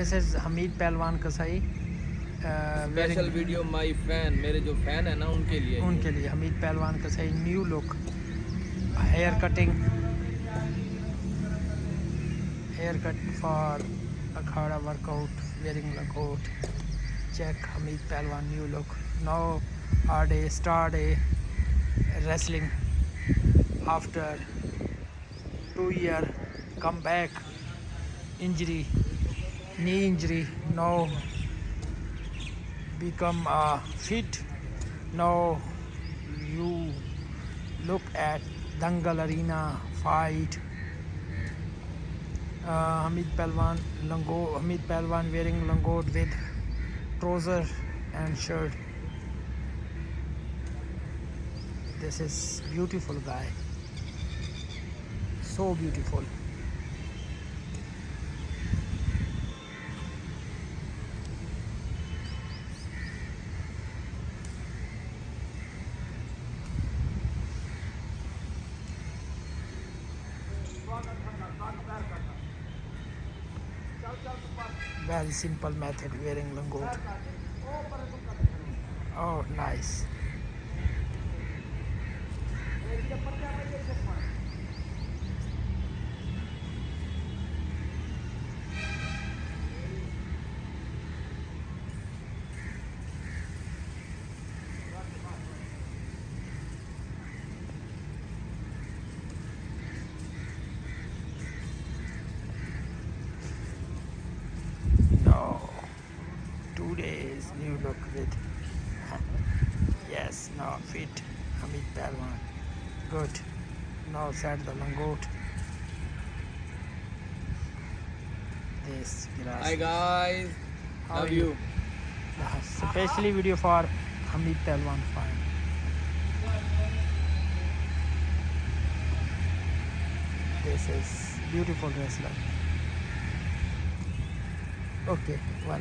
This is Hamid Pehलवान Kasai. Special video my fan, میرے جو fan ہیں نا ان کے لیے ان کے لیے حمید پہلوان Kasai new look. Hair cutting. Haircut for Akhada workout. Wearing langot. Check Hamid Pehlwan new look. Now our day start a wrestling after 2 year comeback injury, knee injury. Now become fit. Now you look at Dangal Arena fight. Hamid Pehlwan wearing langot with trouser and shirt. This is beautiful guy, so beautiful. Very simple method wearing langot. Oh, nice. No, 2 days new look with yes, now fit Hamid Pehlwan. Good. Now set the langot. This glass. Hi guys, How لو are you. Especially video for Hamid Pehlwan fight. This is beautiful wrestler. Okay, well.